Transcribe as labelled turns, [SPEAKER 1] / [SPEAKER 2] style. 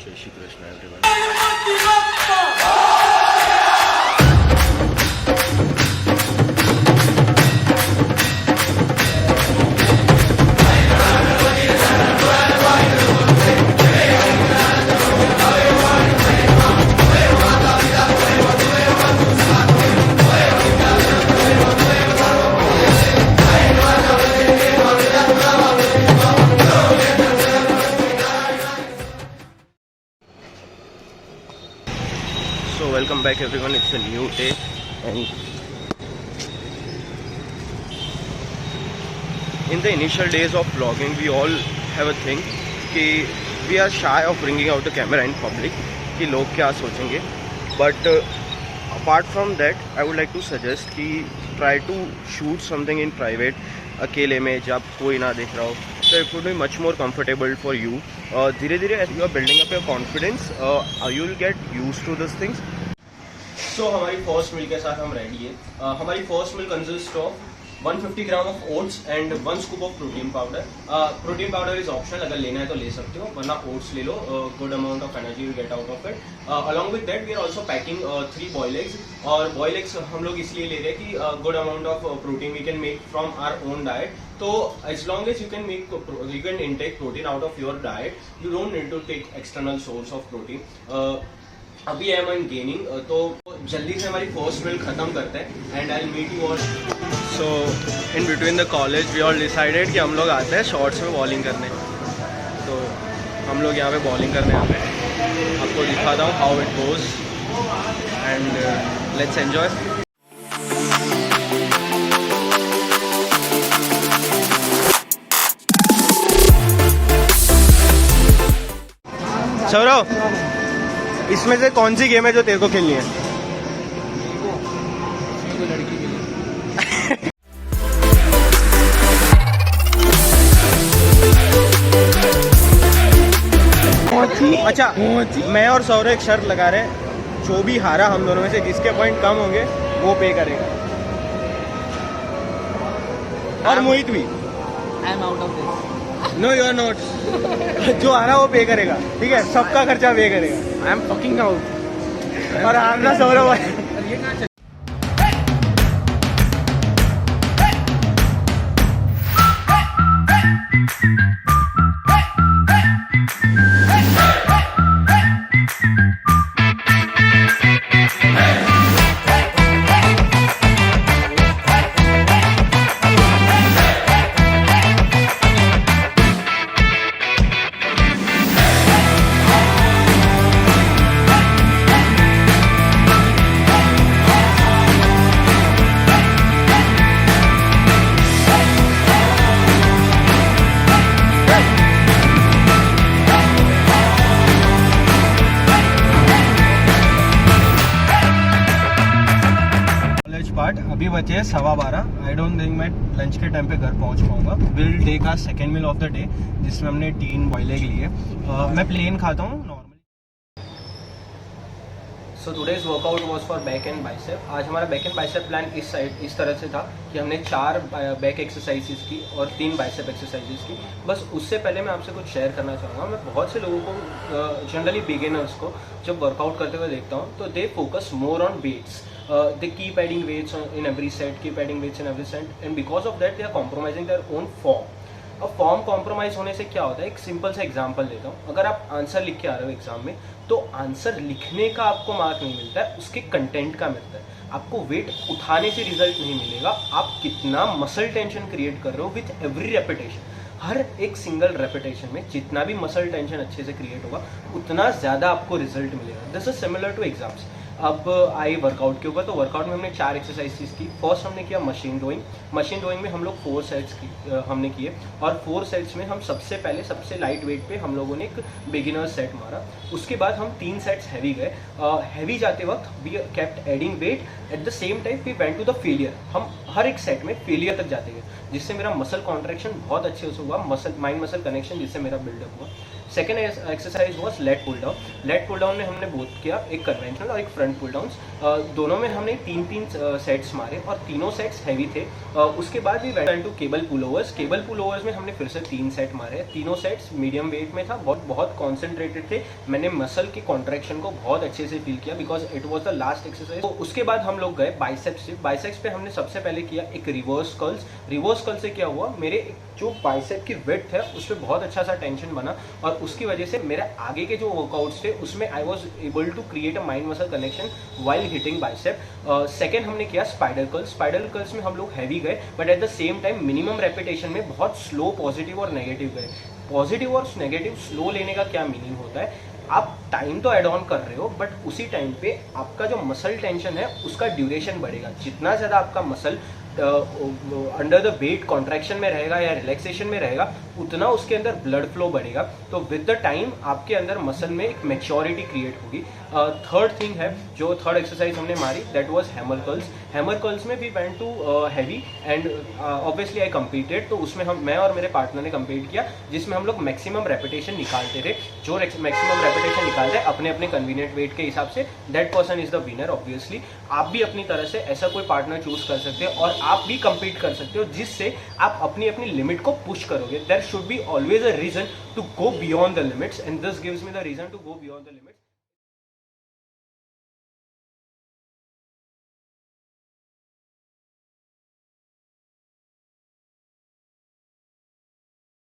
[SPEAKER 1] जय Shri Krishna everyone. So welcome back everyone, it's a new day and in the initial days of vlogging we all have a thing कि we are shy of bringing out the camera in public कि लोग क्या सोचेंगे, but apart from that I would like to suggest कि try to shoot something in private अकेले में जब कोई ना देख रहा हो, so it would be much more comfortable for you. धीरे धीरे as you are building up your confidence you will get used to these things. So हमारी फर्स्ट मील के साथ हम रेडी है। हमारी first meal consist of 150 gram of oats and 1 scoop of protein powder. Protein powder is optional, अगर लेना है तो ले सकते हो, वरना ओट्स ले लो। Good amount of energy you get out of it. Along with that we are also packing 3 boil eggs, और बॉयल एग्स हम लोग इसलिए ले रहे हैं कि good amount of protein we can make from our own diet. तो as long as you can intake protein out of your diet, you don't need to take external source of protein. अभी I M in gaining, तो जल्दी से हमारी first मील खत्म करते हैं and I will meet you all. So in between the college we all decided कि हम लोग आते हैं शॉर्ट्स में बॉलिंग करने, तो हम लोग यहाँ पे बॉलिंग करने आते हैं। आपको दिखाता हूँ how it goes and let's enjoy. Saurav, इसमें से कौन सी गेम है जो तेरे को खेलनी है? अच्छा, मैं और सौरव एक शर्त लगा रहे हैं, जो भी हारा हम दोनों में से जिसके पॉइंट कम होंगे वो पे करेगा, और मोहित भी।
[SPEAKER 2] I am out of this.
[SPEAKER 1] No you are not. जो हारा वो पे करेगा, ठीक है? सबका खर्चा पे करेगा।
[SPEAKER 2] I am fucking out.
[SPEAKER 1] और हारना सौरव है। अभी बचे 12:15। आई डोंट थिंक मैं लंच के टाइम पे घर पहुंच पाऊंगा। Will take our second meal of the day, जिसमें हमने 3 बॉयल एग लिए। मैं प्लेन खाता हूँ normally. So today's workout was for back and bicep. आज हमारा बैक एंड बाइसेप प्लान इस तरह से था कि हमने 4 बैक एक्सरसाइजेस की और 3 बाइसेप एक्सरसाइजेस की। बस उससे पहले मैं आपसे कुछ शेयर करना चाहूँगा। मैं बहुत से लोगों को, जनरली बिगिनर्स को, जब वर्कआउट करते हुए देखता हूँ तो they focus more on weights. They keep adding weights in every set, keep adding weights in every set, and because of that they are compromising their own form. अब form compromise होने से क्या होता है, एक सिंपल सा example देता हूँ. अगर आप आंसर लिख के आ रहे हो एग्जाम में, तो आंसर लिखने का आपको मार्क नहीं मिलता है, उसके कंटेंट का मिलता है. आपको वेट उठाने से रिजल्ट नहीं मिलेगा, आप कितना मसल टेंशन क्रिएट कर रहे हो विथ एवरी रेपिटेशन. हर एक सिंगल रेपिटेशन में जितना भी मसल टेंशन अच्छे से क्रिएट होगा, उतना ज़्यादा आपको रिजल्ट मिलेगा. This is similar to exams. अब आई वर्कआउट के ऊपर, तो वर्कआउट में हमने 4 एक्सरसाइजेस की. फर्स्ट हमने किया मशीन रोइंग. मशीन रोइंग में हम लोग 4 सेट्स हमने किए, और 4 सेट्स में हम सबसे पहले सबसे लाइट वेट पे हम लोगों ने एक बिगिनर सेट मारा. उसके बाद हम 3 सेट्स हैवी गए. हैवी जाते वक्त we kept adding weight, at the same time we went to the failure. हम
[SPEAKER 3] हर एक सेट में फेलियर तक जाते गए, जिससे मेरा मसल कॉन्ट्रैक्शन बहुत अच्छे से हुआ, मसल माइंड मसल कनेक्शन जिससे मेरा बिल्डअप हुआ। Second exercise was lat pull down. Lat pull down में हमने बोथ किया, एक कन्वेंशनल और एक फ्रंट पुल डाउन। दोनों में हमने 3-3 सेट्स मारे और तीनों सेट्स हैवी थे। उसके बाद भी went to cable pullovers. Cable pullovers में हमने फिर से 3 सेट मारे। तीनों सेट्स मीडियम वेट में था, बहुत कॉन्सेंट्रेटेड थे। मैंने मसल के कॉन्ट्रैक्शन को बहुत अच्छे से फील किया because it was the last exercise. तो उसके बाद हम लोग गए बाइसेप्स से। बाइसेप्स पे हमने सबसे पहले किया एक रिवर्स कर्ल्स। रिवर्स कर्ल से क्या हुआ, मेरे जो बाइसेप की विड्थ है उस पर बहुत अच्छा सा टेंशन बना और उसकी वजह से मेरे आगे के जो वर्कआउट्स थे उसमें I was able to create a mind muscle connection while hitting bicep. Second हमने किया स्पाइडर कर्ल्स। स्पाइडर कर्ल्स में हम लोग हैवी गए but at the same time minimum repetition में बहुत स्लो पॉजिटिव और नेगेटिव गए। पॉजिटिव और नेगेटिव स्लो लेने का क्या मीनिंग होता है, आप टाइम तो एड ऑन कर रहे हो बट उसी टाइम पे आपका जो मसल टेंशन है उसका ड्यूरेशन बढ़ेगा। जितना ज़्यादा आपका muscle under the weight contraction में रहेगा या रिलैक्सेशन में रहेगा उतना उसके अंदर ब्लड फ्लो बढ़ेगा। तो विद द टाइम आपके अंदर मसल में एक मैच्योरिटी क्रिएट होगी। थर्ड थिंग है, जो थर्ड एक्सरसाइज हमने मारी that was hammer curls. Hammer curls में we went to heavy and obviously I competed. तो उसमें मैं और मेरे पार्टनर ने कम्पीट किया जिसमें हम लोग मैक्सिमम रेपिटेशन निकालते थे। जो मैक्सिमम रेपिटेशन निकालते हैं अपने अपने कन्वीनियंट वेट के हिसाब से, that person is the winner. Obviously आप भी अपनी तरह से ऐसा कोई पार्टनर चूज कर सकते हो और आप भी कम्पीट कर सकते हो जिससे आप अपनी अपनी लिमिट को पुश करोगे। There should be always a reason to go beyond the limits and this gives me the reason to go beyond the limits.